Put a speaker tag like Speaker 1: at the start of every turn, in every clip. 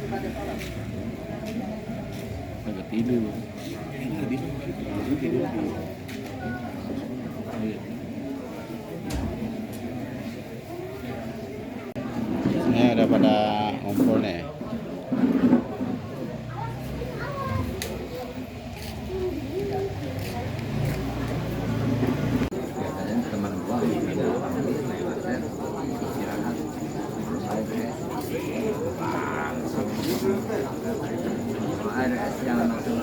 Speaker 1: Agak tidur. Tidur. Ini ada pada ngumpul nih.
Speaker 2: Teman gua ada yang langsung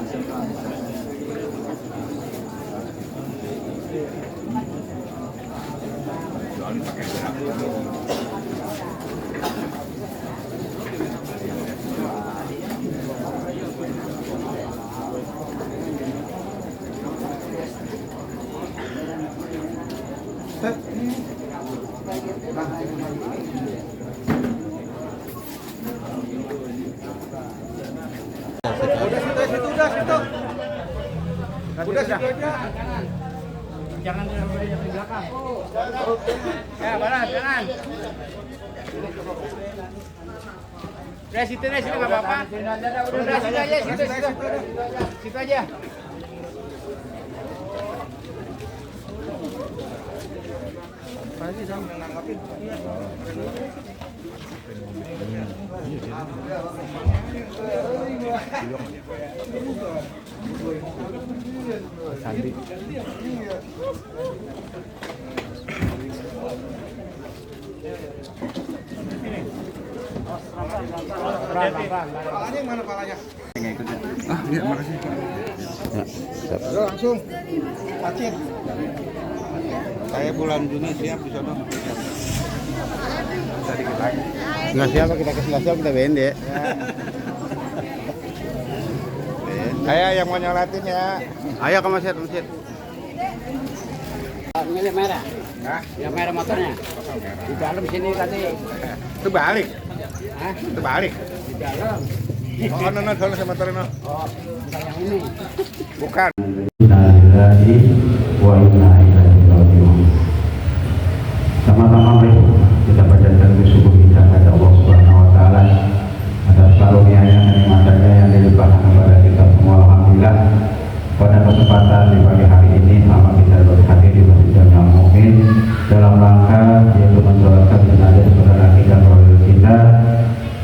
Speaker 3: Udah situ aja. Jangan di belakang. Ya, barat, jangan. Udah situ deh, situ enggak apa-apa. Udah situ aja, situ. Situ aja. Pasti sama nanggapin.
Speaker 1: Sandi.
Speaker 3: Palanya yang mana palanya?
Speaker 2: ah iya makasih
Speaker 1: Ya, siap.
Speaker 3: Langsung. Pacit.
Speaker 1: Saya bulan Juni siap di sana.
Speaker 2: sedikit lagi
Speaker 1: Nggak siapa kita siap kita bende.
Speaker 3: Saya yang mau nyolatin ya.
Speaker 1: Ayo ke masjid.
Speaker 4: Milik merah.
Speaker 3: Hah?
Speaker 4: Yang merah motornya. Di dalam sini tadi.
Speaker 3: Itu balik.
Speaker 4: Hah?
Speaker 3: Itu balik.
Speaker 4: Di dalam.
Speaker 3: Oh, no, soalnya saya motorin no.
Speaker 4: Oh, bukan yang ini.
Speaker 3: Bukan.
Speaker 5: Innalillahi wa inna ilaihi raji'un. Sama-sama mari kita panjatkan bersyukur kita kepada Allah Subhanahu wa taala atas karunia-Nya dan nikmat-Nya yang dilimpahkan kepada kita semua. Alhamdulillah pada kesempatan di pagi hari ini sama kita berhadir di Masjid Jami'ah Mukmin dalam rangka yaitu mendoakan jenazah saudara kita, keluarga kita,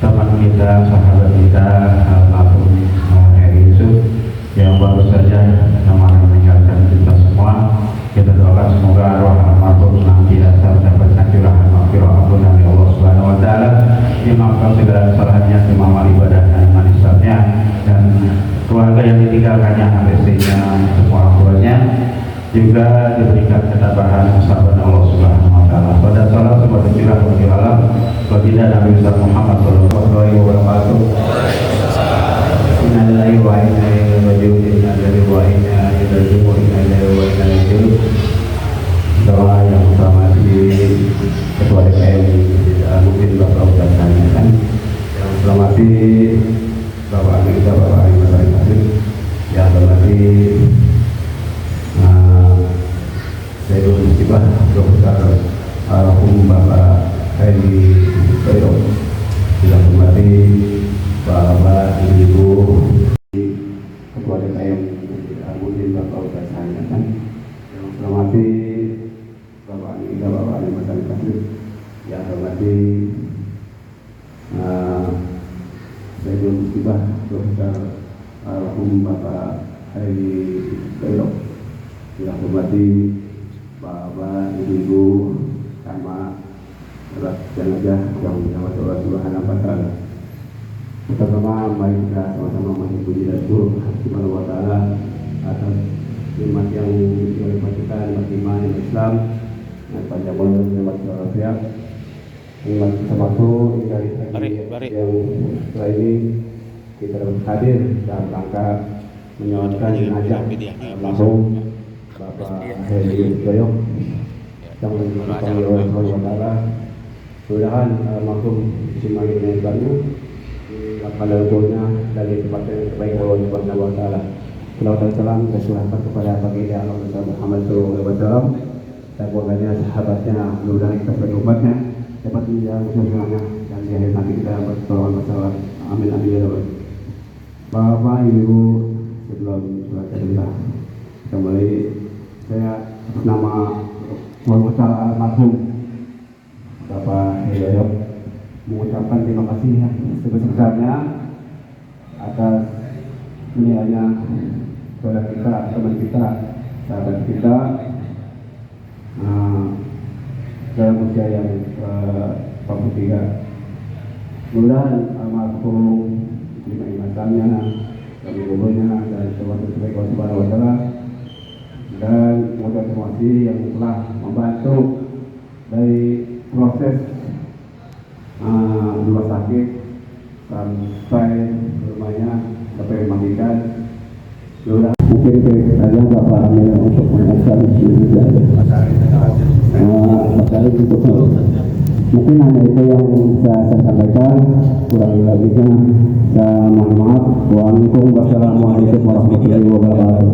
Speaker 5: teman kita, sahabat kita, almarhum Heri Yusuf yang baru saja nama meninggalkan kita semua. Kita doakan semoga arwah almarhum senantiasa mendapatkan curahan maghfirah ampunan dari Allah Subhanahu wa taala, dimaafkan segala kesalahannya, dimaafkan ibadah dan iman Islamnya, dan keluarga yang ditinggalkannya, istrinya, semua orang tuanya juga diberikan ketabahan sabar Allah Subhanahu wa taala. Pada salat sebagai curah bagi alam baginda Nabi Muhammad sallallahu alaihi wasallam. Innalillahi wa inna ilaihi raji'un. Innalillahi wa inna ilaihi raji'un. Innalillahi wa inna ilaihi raji'un. Doa yang utama di Ketua DPR mungkin Bapak sudah tanyakan. Yang hormati Bapak kita, Bapak Ari Masari Kasih. Yang hormati Sayyidul Musibah Profesor Almarhum Bapak Heri Toyo. Yang hormati Bapak Ibu Ketua DPM mungkin Bapak sudah tanyakan. Yang hormati Bapak kita, Bapak Ari Masari Kasih. Yang hormati Sayyidul Musibah Profesor Almarhum Bapak Heri Toyo. Yang hormati Bapak Ibu sama berat jenazah yang dirahmati Allah Subhanahu wa taala. Pertama, mari kita sama-sama memuji dan syukur Subhanahu wa taala atas nikmat yang diberikan kita, nikmat iman, Islam, dan panjang umur, nikmat walafiat, nikmat bersama-sama yang setelah ini kita dapat hadir dalam rangka menyolatkan jenazah almarhum Bapak Heri Toyo yang meninggalkan Allah Subhanahu wa taala. Mudah-mudahan almarhum semakin meninggalkannya pada umurnya dari tempat yang terbaik Allah Subhanahu wa taala. Salawat dan salam kita curahkan kepada baginda Allah Muhammad sallallahu alaihi wasallam dan keluarganya, sahabatnya, mudah-mudahan kita sebagai umatnya dapat menjaga keselamatan dan di akhir nanti kita dapat pertolongan masalah. Amin. adil. Bapak Ibu sebelum cerita kembali saya atas nama keluarga almarhum Bapak Hidayat mengucapkan terima kasih sebesar-besarnya atas meninggalnya saudara kita, teman kita, sahabat kita dalam usia yang 43. Mudah-mudahan almarhum diterima ibadatnya, kami kuburnya dan sesuatu sebaik Allah Subhanahu wa Ta'ala, dan semoga terima kasih yang telah membantu dari proses rumah sakit sampai rumahnya sampai memandikan. Mungkin saja Bapak Amir untuk mengajar mungkin hanya itu yang bisa saya sampaikan. Kurang lebihnya saya mohon maaf. Wassalamualaikum warahmatullahi wabarakatuh.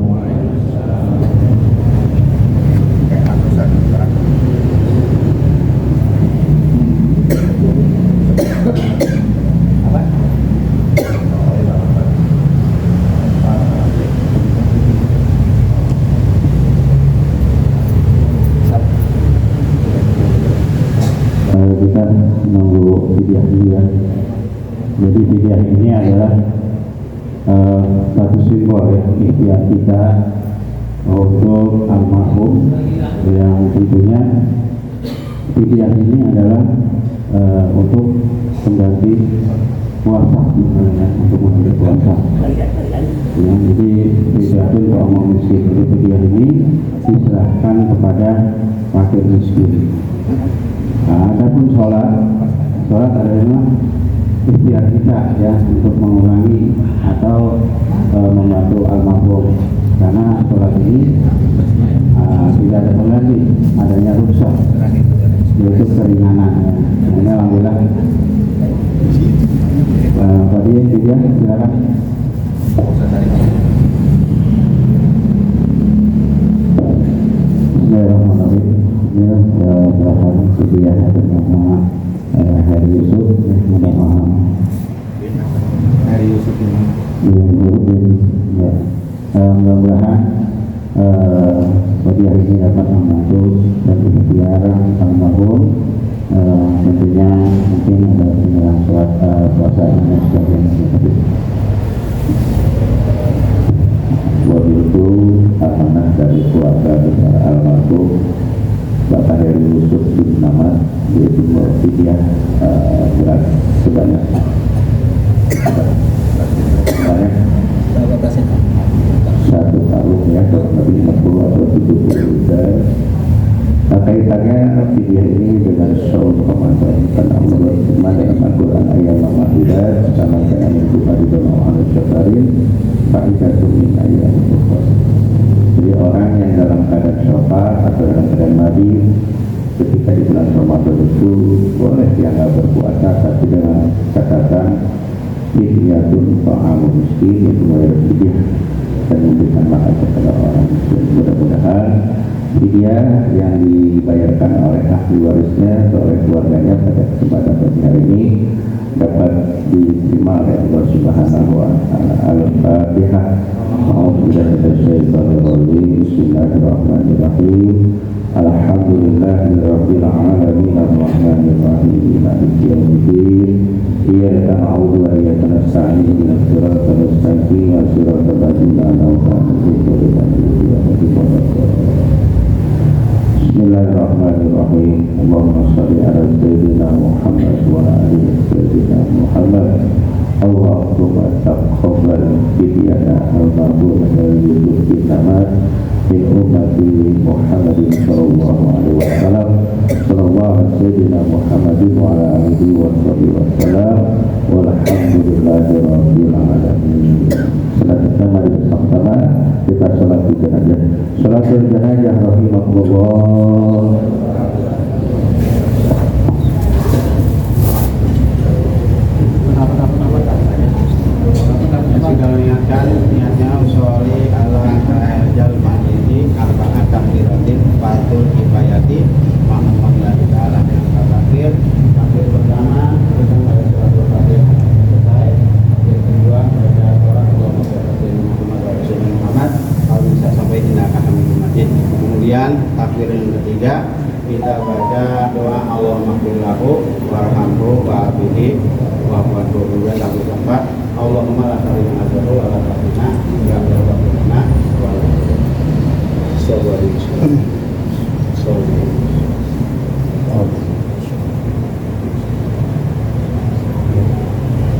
Speaker 5: Kita menunggu fidyah dulu ya. Jadi fidyah ini adalah satu simbol ya, ikhtiar kita untuk almarhum, yang tentunya fidyah ini adalah untuk mengganti puasa, untuk mengganti puasa. Ya, jadi fidyah itu untuk orang miskin. Jadi fidyah ini diserahkan kepada fakir miskin. Adapun sholat adalah ikhtiar kita ya untuk mengurangi atau membantu almarhum, karena sholat ini tidak ada pengganti adanya rukhsah, yaitu keringanan. Ini alhamdulillah. Pak Dia silakan. Bismillahirrahmanirrahim. Berapa sedia bernama Hari Yusuf,
Speaker 1: Hari Yusuf ini.
Speaker 5: Ya, mudah-mudahan hari ini dapat membantu dan ikhtiar almarhum. Tentunya mungkin ada penyerahan puasa dan sebagainya. Itu amanah dari keluarga besar almarhum Bapak Heri Yusuf bin Namar, yaitu fidyah beras sebanyak satu karung ya, kurang lebih 60 atau 70 liter. Kaitannya fidyah ini dengan saum Ramadan, karena Allah berfirman dalam Al-Quran ayat Al-Maidah, sama dengan itu pada dalam Al-Syafarin fa'idatun min ayat ukhra. Jadi orang yang dalam keadaan syafar atau dalam keadaan mandi ketika di bulan Ramadan itu boleh dianggap berpuasa, tapi dengan catatan fidyatun ta'amu miskin, yaitu bayar fidyah dan memberikan makan kepada orang miskin. Mudah-mudahan fidyah yang dibayarkan oleh ahli warisnya atau oleh keluarganya pada kesempatan pagi hari ini dapat diterima oleh Allah Subhanahu wa Ta'ala. Al-Fatihah. Bismillahirrahmanirrahim. Alhamdulillahirabbil alamin arrahmanir rahim maliki yaumiddin. Iyyaka na'budu wa iyyaka nasta'in ihdinas siratal mustaqim siratal ladzina an'amta 'alaihim. Bismillahirrahmanirrahim. Allahumma shalli ala sayyidina Muhammad wa ala ali sayyidina Muhammad. Allahumma taqabbal fidyana almarhum Heri Yusuf bin Namar min ummati Muhammadin sallallahu alaihi wasallam. Sallallahu ala sayyidina Muhammadin wa ala alihi wa sahbihi wasallam. Walhamdulillahi rabbil alamin. Selanjutnya mari bersama-sama kita salat jenazah. Salat jenazah rahimakumullah.
Speaker 1: Sudah niatkan niatnya usolli ala jalman ini arba'at takbiratin fatul kifayati ma'amamlah ta'ala yang terakhir. Takbir pertama pada surat Al-Fatihah selesai.
Speaker 5: Allahumma la ilaha illa anta wa la ilaha illa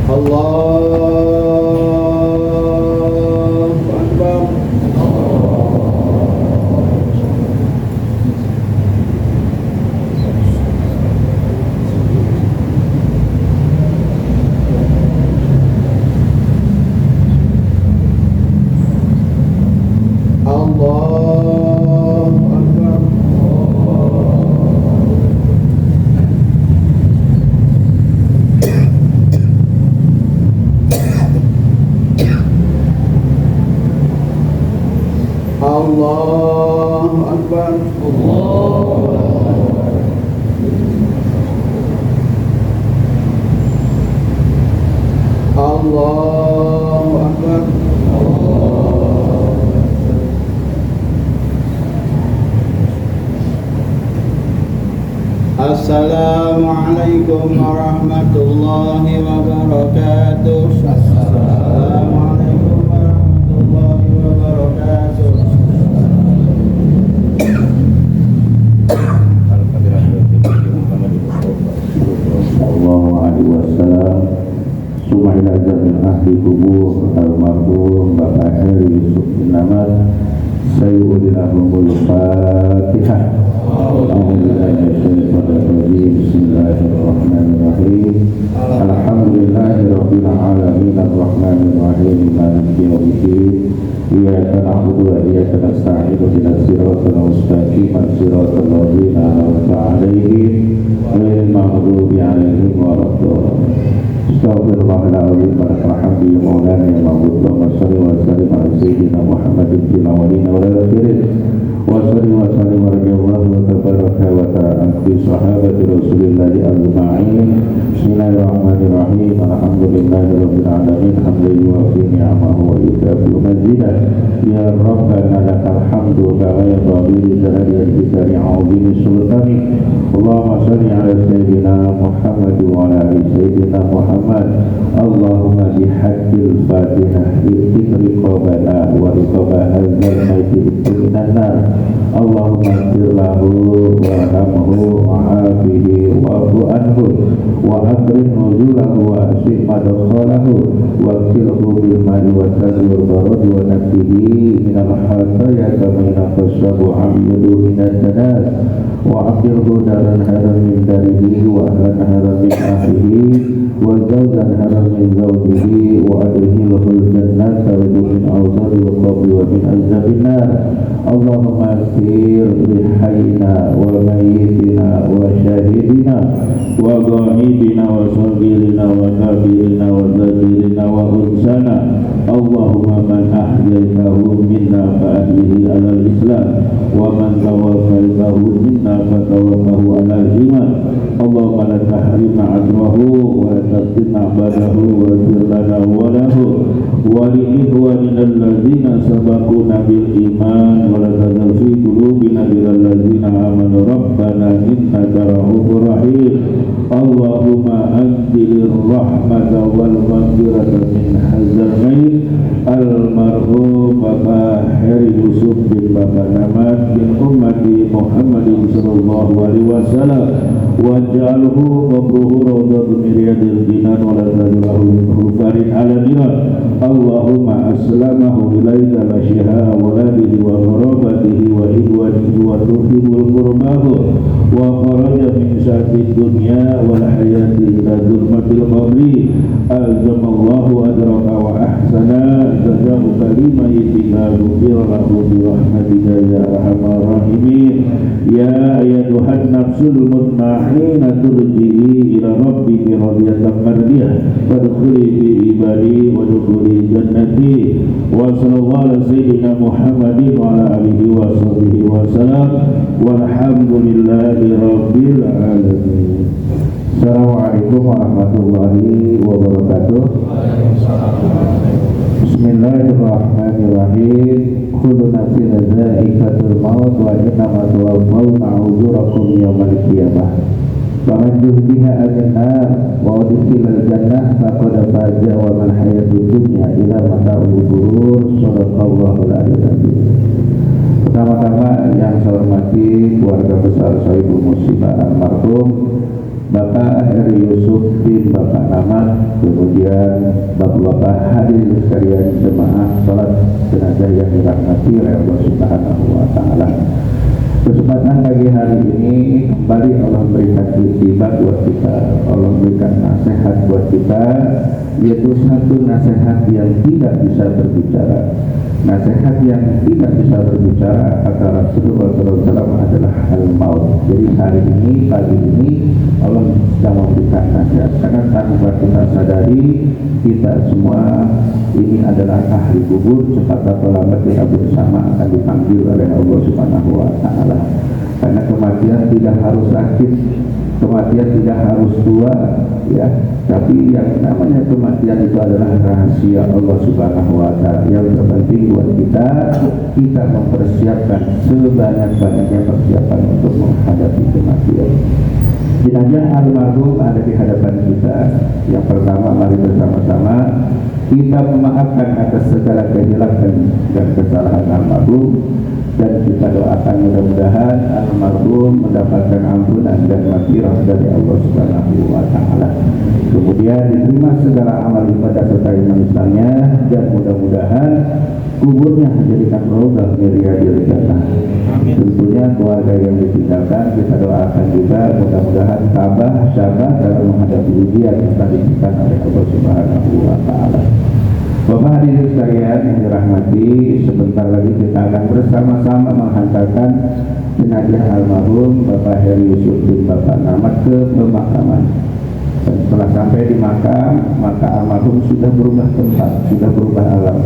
Speaker 5: Allahu Akbar. Allahu Akbar. Allahu Akbar. Allahu Akbar. Assalamualaikum warahmatullahi wabarakatuh. Assalamualaikum warahmatullahi wabarakatuh. Sallallahu alaihi wasallam. Sumailah jamin ahli kubur almarhum Bapak Heri Yusuf bin Ahmad. Sayyidul Fatihah. Bismillahirrahmanirrahim. Alhamdulillahirabbil alamin arrahmanir rahim maliki yaumiddin. Iyyaka na'budu wa iyyaka nasta'in ihdinas siratal mustaqim siratal ladzina an'amta 'alaihim ghairil maghdubi 'alaihim waladdallin. Astaghfirullahaladzim. Alhamdulillah ya maulana ya ma'bud. Allahumma shalli wa sallim ala sayyidina Muhammadin fil awwalin wal akhirin. Wa salli wa sallim wa radiyallahu wa tabaraka wa ta'ala fi sahabati Rasulillahi ajma'in. Bismillahirrahmanirrahim. Alhamdulillahirabbil alamin. Hamdulillah fi ni'amahu wa yukafi mazidah. Ya Rabbana lakal hamdu kama yanbaghi li jalali wajhika wa 'azimi sultanik. Allahumma shalli ala sayyidina Muhammad wa ala ali sayyidina Muhammad. Allahumma bihaqqil Fatihah ighfir riqabana wa riqaba hadzal mayyit minan nar. Allahumma ighfir lahu warhamhu wa'afihi wa'fu anhu wa akrim nuzulahu wa asih madkhalahu wa qilhu bil ma'i wa tadhi wal barad wa nafihi minal hataya kama yanqashabu 'abdu minad danas wa aqilhu daran haram min darihi wa ahlan haram min ahlihi wa zawjan haram min zawjihi wa adkhilhu al-jannata wa min awzari wa qabri wa min azabin nar. Allahumma ighfir li hayyina wa mayyitina wa syahidina wa ghaibina wa saghirina wa kabirina wa zakirina wa unsana. Allahumma man ahyaytahu minna fa ahyihi ala al-islam wa man tawaffaytahu minna fa tawaffahu ala al-iman. Allahumma la tahrimna ajrahu wa la taftinna ba'dahu wa ighfir lana wa lahu wa li ikhwanina alladzina sabaquna bil iman wa la tazal fi qulubina lil ladzina amanu rabbana innaka ra'ufur rahim. Allahumma anzilir rahmata wal maghfirata min hadzal mayyit almarhum Bapak Heri Yusuf bin Bapak Ahmad bin ummati Muhammadin sallallahu alaihi wasallam waj'alhu qabruhu rawdatun min riyadil jinan wa la taj'alhu min hufarin ala dinar. Allahumma aslamahu ilaika la syiha waladihi wa qarabatihi wa ihwanihi wa tuhibul qurbahu wa kharaja min syarqid dunya wal hayati ila zulmatil qabri. Alzamallahu adraka wa ahsana jazahu kalima itina ghufirlahu bi rahmatika ya arhamar rahimin. Ya ayyatuhan nafsul mutma'inna turji'i ila rabbiki radiyatan mardiyah fadkhuli fi ibadi wa dukhuli jannati. Wa sallallahu ala sayyidina Muhammadin wa ala alihi wa sahbihi wa salam walhamdulillahi rabbil alamin. Assalamualaikum warahmatullahi wabarakatuh. Bismillahirrahmanirrahim. Kullu nafsin dha'iqatul maut wa innama tuwaffawna ujurakum yaumal qiyamah. Faman zuhziha 'anil nar wa udkhilal jannah faqad faza wa mal hayatud dunya illa mata'ul ghurur. Shadaqallahul azim. Pertama-tama yang saya hormati keluarga besar Sohibul Musibah almarhum Bapak Heri Yusuf bin Bapak Namat, kemudian bapak-bapak hadirin sekalian jemaah salat jenazah yang dirahmati oleh Allah Subhanahu wa taala. Kesempatan pagi hari ini kembali Allah berikan musibah buat kita, Allah berikan nasihat buat kita, yaitu satu nasihat yang tidak bisa berbicara. Nasihat yang tidak bisa berbicara kata Rasulullah SAW adalah al-maut. Jadi hari ini, pagi ini Allah sedang memberikan nasihat, karena tanpa kita sadari kita semua ini adalah ahli kubur. Cepat atau lambat kita bersama akan dipanggil oleh Allah Subhanahu wa taala. Karena kematian tidak harus sakit, kematian tidak harus tua, ya. Tapi yang namanya kematian itu adalah rahasia Allah Subhanahu wa taala. Yang terpenting buat kita mempersiapkan sebanyak-banyaknya persiapan untuk menghadapi kematian. Jenazah almarhum ada di hadapan kita. Yang pertama, mari bersama-sama kita memaafkan atas segala kehilangan dan kesalahan almarhum, dan kita doakan mudah-mudahan almarhum mendapatkan ampunan dan maghfirah dari Allah Subhanahu wa taala. Kemudian diterima segala amal ibadah serta iman-Islamnya, dan mudah-mudahan kuburnya menjadikan raudhah min riyadil jannah. Tentunya keluarga yang ditinggalkan kita doakan juga mudah-mudahan tabah syabah dalam menghadapi ujian yang telah diberikan oleh Allah Subhanahu wa taala. Bapak hadirin sekalian yang dirahmati, sebentar lagi kita akan bersama-sama menghantarkan jenazah almarhum Bapak Heri Yusuf bin Bapak Namat ke pemakaman. Dan setelah sampai di makam, maka almarhum sudah berubah tempat, sudah berubah alam,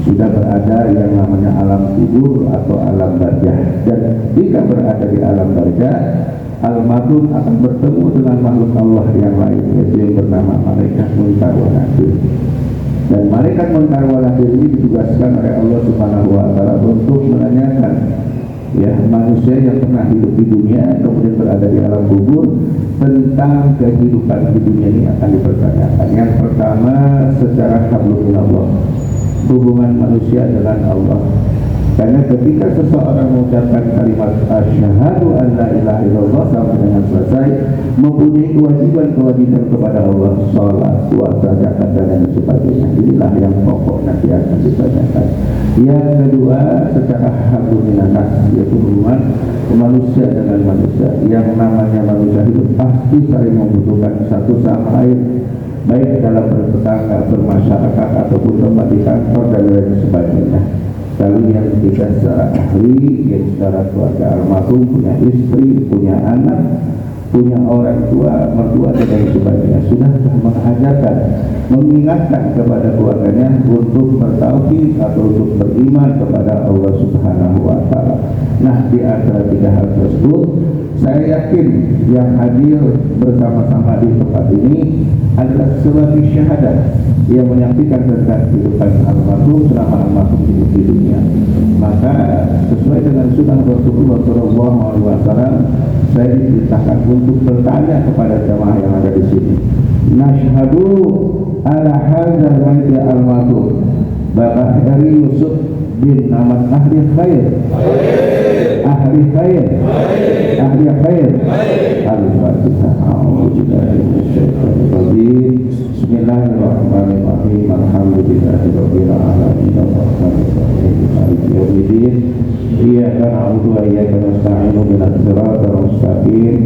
Speaker 5: sudah berada yang namanya alam kubur atau alam barzah. Dan jika berada di alam barzah, almarhum akan bertemu dengan makhluk Allah yang lain, yaitu yang bernama malaikat munkar wa nakir. Dan malaikat munkar wa nakir ini ditugaskan oleh Allah Subhanahu wa taala untuk menanyakan, ya, manusia yang pernah hidup di dunia kemudian berada di alam kubur tentang kehidupan di dunia ini akan dipertanyakan. Yang pertama, secara hablum minallah, hubungan manusia dengan Allah. Karena ketika seseorang mengucapkan kalimat asyhadu an la ilaha illallah sampai dengan selesai, mempunyai kewajiban kepada Allah, salat, puasa, zakat dan lain sebagainya. Inilah yang pokok nanti akan ditanyakan. Yang kedua, secara hablum minannas, yaitu hubungan manusia dengan manusia. Yang namanya manusia hidup pasti saling membutuhkan satu sama lain, baik dalam bertetangga, bermasyarakat ataupun tempat di kantor dan lain sebagainya. Lalu yang ketiga, secara ahli, yang secara keluarga almarhum punya istri, punya anak, punya orang tua, mertua dan lain sebagainya, sudah mengajarkan, mengingatkan kepada keluarganya untuk bertauhid atau untuk beriman kepada Allah Subhanahu wa taala. Nah, di antara tiga hal tersebut, saya yakin yang hadir bersama-sama di tempat ini adalah sebagai syahadat yang menyaksikan tentang kehidupan almarhum selama almarhum hidup di dunia. Maka sesuai dengan sunnah Rasulullah SAW, saya diperintahkan untuk bertanya kepada jamaah yang ada di sini. Nashhadu ala hadzal mayyit almarhum Bapak Heri Yusuf bin Namat ahli khair. Ahli khair. Ahli khair. Al-Fatihah. A'udzubillahi minasyaitonir rajim. Bismillahirrahmanirrahim. Alhamdulillahirabbil alamin. Arrahmanir rahim. Maliki yaumiddin. Iyyaka na'budu wa iyyaka nasta'in. Ihdinas siratal mustaqim.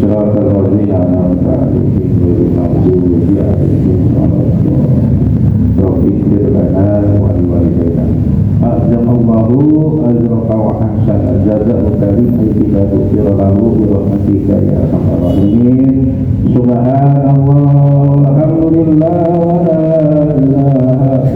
Speaker 5: Siratal ladzina an'amta 'alaihim ghairil maghdubi 'alaihim waladdallin. Rabbi ighfir lana wa liwalidayna. Azamallahu azraka wa ahsana jazaa'u karim ayyika tughfir lahu bi rahmatika ya arhamar rahimin. Subhanallah walhamdulillah wa la ilaha illallah.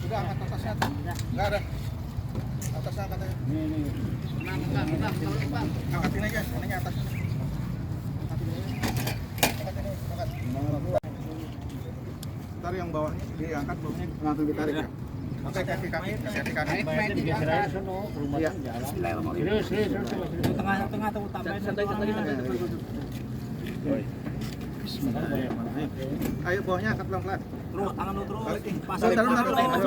Speaker 1: Sudah angkat atasnya tuh. Enggak ada. Atasnya angkat aja. Angkatin aja, ininya atasnya. Angkatin aja. Angkat. Ntar yang bawahnya diangkat, bawahnya langsung ditarik ya. Oke, kaki kaki kaki. Iya.
Speaker 4: Tengah-tengah tuh tambahin santai-santai.
Speaker 1: Ayo bawahnya angkat pelan-pelan.
Speaker 4: Terus tangan lu terus.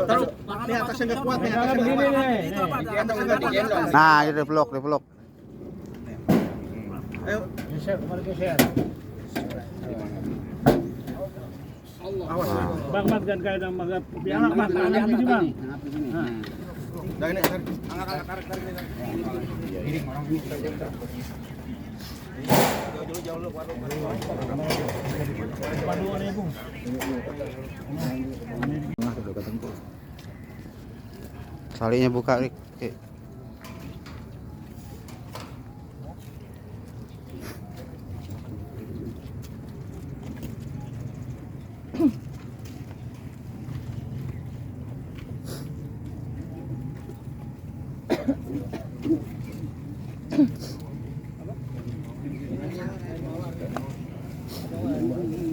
Speaker 1: Taruh. Ini atasnya nggak kuat nih, atasnya nggak kuat.
Speaker 6: Nah, itu dipeluk.
Speaker 1: Ayo. Awas.
Speaker 3: Bang, kan kayak yang magat piala Bang, tangannya begini Bang.
Speaker 1: Dah ini, tarik. Jauh lu,
Speaker 3: Paduan ya, Bung.
Speaker 6: Talinya buka, Rik. Oke.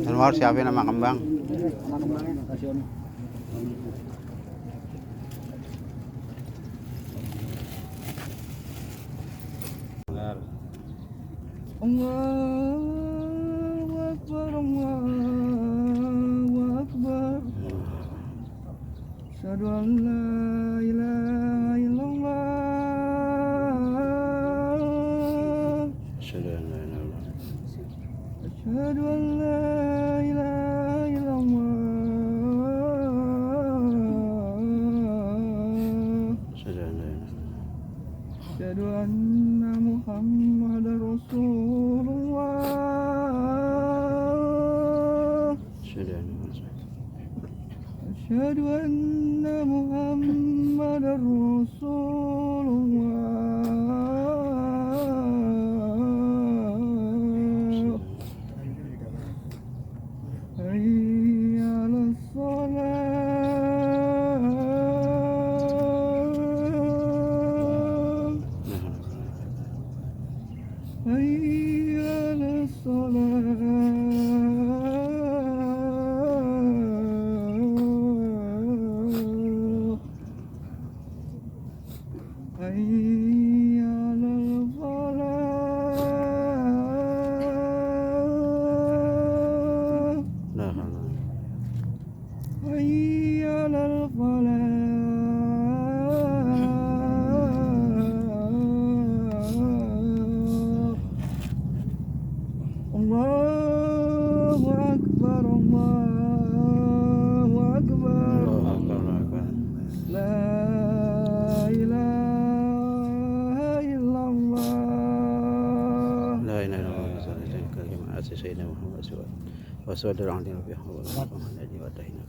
Speaker 6: Anwar siapin nama kembang.
Speaker 7: Allahu Akbar, Allahu Akbar. Asyhadu an la ilaha illallah. Asyhadu an la ilaha illallah. Asyhadu anna Muhammadar Rasulullah. Asyhadu anna Muhammadar Rasulullah. Hayya 'alas shalah. Hayya 'alas shalah. Hayya 'alal falah. Hayya 'alal falah. Allahu Akbar, Allahu Akbar. La ilaha illallah.
Speaker 6: La ilaha illallah. Sayyidina Muhammad wa sallallahu alaihi wa sallam.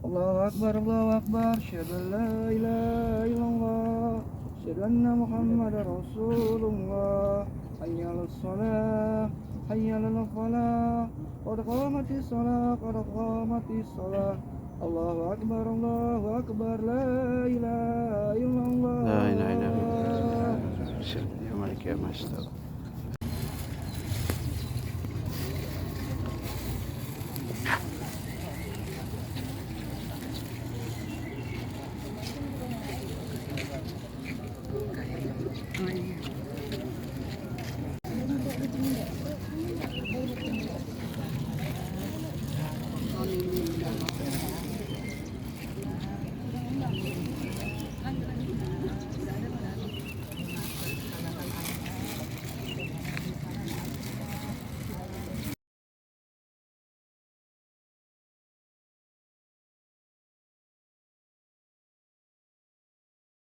Speaker 7: Allahu Akbar, Allahu Akbar. Asyhadu an la ilaha illallah. Asyhadu anna Muhammadar Rasulullah. Hayya 'alas shalah, hayya 'alal falah. Qad qamatis shalah, qad qamatis shalah. Allahu Akbar, Allahu Akbar. La ilaha illallah.
Speaker 6: La ilaha illallah. Ya Malik ya Master.